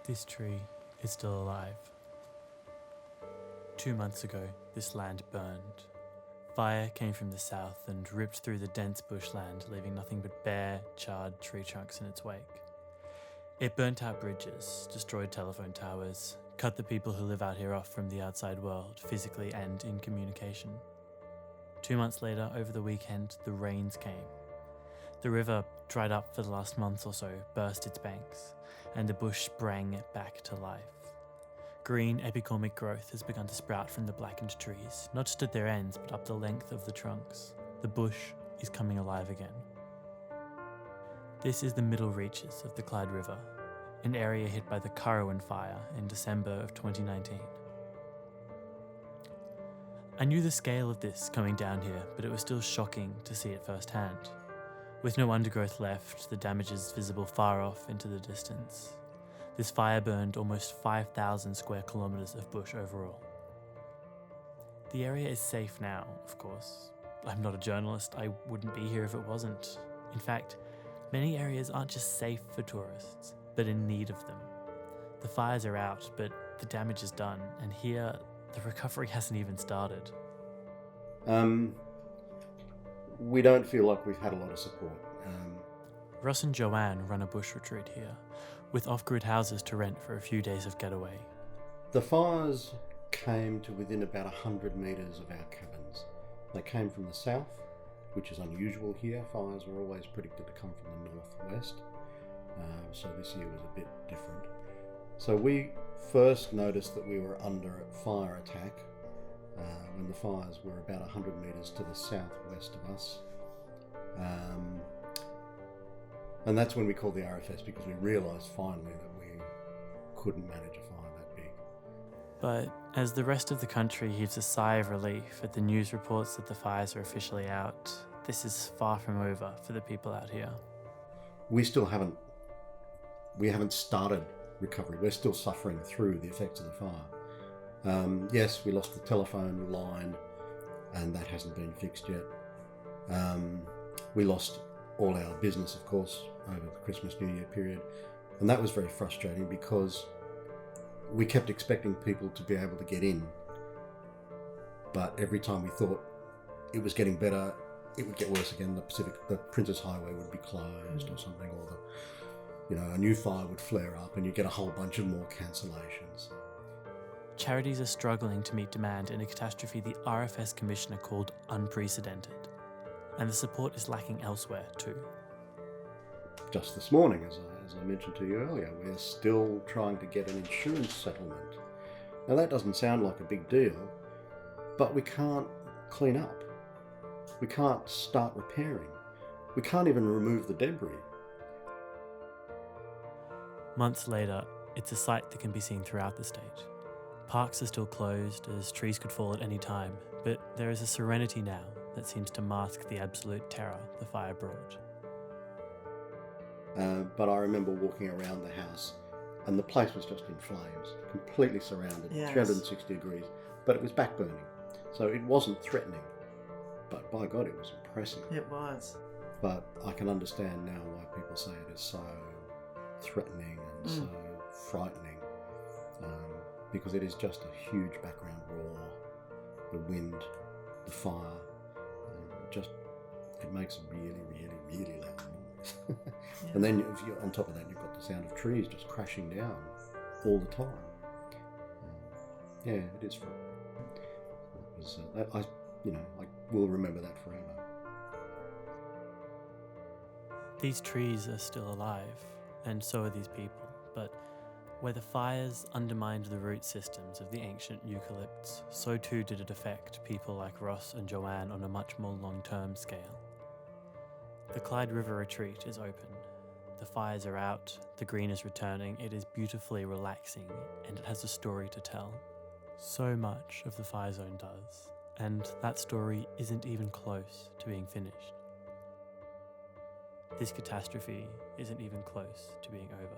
This tree is still alive. 2 months ago, this land burned. Fire came from the south and ripped through the dense bushland, leaving nothing but bare, charred tree trunks in its wake. It burnt out bridges, destroyed telephone towers, cut the people who live out here off from the outside world, physically and in communication. 2 months later, over the weekend, the rains came. The river, dried up for the last month or so, burst its banks, and the bush sprang back to life. Green epicormic growth has begun to sprout from the blackened trees, not just at their ends, but up the length of the trunks. The bush is coming alive again. This is the middle reaches of the Clyde River, an area hit by the Currowan fire in December of 2019. I knew the scale of this coming down here, but it was still shocking to see it firsthand. With no undergrowth left, the damage is visible far off into the distance. This fire burned almost 5,000 square kilometres of bush overall. The area is safe now, of course. I'm not a journalist, I wouldn't be here if it wasn't. In fact, many areas aren't just safe for tourists, but in need of them. The fires are out, but the damage is done, and here, the recovery hasn't even started. We don't feel like we've had a lot of support. Ross and Joanne run a bush retreat here, with off-grid houses to rent for a few days of getaway. The fires came to within about 100 metres of our cabins. They came from the south, which is unusual here. Fires were always predicted to come from the northwest, so this year was a bit different. So we first noticed that we were under fire attack when the fires were about 100 metres to the southwest of us. And that's when we called the RFS, because we realised finally that we couldn't manage a fire that big. But as the rest of the country heaves a sigh of relief at the news reports that the fires are officially out, this is far from over for the people out here. We haven't started recovery. We're still suffering through the effects of the fire. Yes, we lost the telephone line, and that hasn't been fixed yet. We lost all our business, of course, over the Christmas New Year period, and that was very frustrating because we kept expecting people to be able to get in, but every time we thought it was getting better, it would get worse again. The Princess Highway would be closed or something, or a new fire would flare up, and you get a whole bunch of more cancellations. Charities are struggling to meet demand in a catastrophe the RFS Commissioner called unprecedented, and the support is lacking elsewhere too. Just this morning, as I mentioned to you earlier, we're still trying to get an insurance settlement. Now that doesn't sound like a big deal, but we can't clean up. We can't start repairing. We can't even remove the debris. Months later, it's a sight that can be seen throughout the state. Parks are still closed, as trees could fall at any time, but there is a serenity now that seems to mask the absolute terror the fire brought. But I remember walking around the house, and the place was just in flames, completely surrounded, Yes. 360 degrees, but it was back burning, so it wasn't threatening, but by God, it was impressive. It was. But I can understand now why people say it is so threatening and so frightening, because it is just a huge background roar, the wind, the fire, it makes a really, really, really loud noise. Yeah. And then if you're on top of that, you've got the sound of trees just crashing down all the time. Yeah, it is frightening. I will remember that forever. These trees are still alive, and so are these people, but where the fires undermined the root systems of the ancient eucalypts, so too did it affect people like Ross and Joanne on a much more long-term scale. The Clyde River Retreat is open. The fires are out, the green is returning, it is beautifully relaxing, and it has a story to tell. So much of the fire zone does, and that story isn't even close to being finished. This catastrophe isn't even close to being over.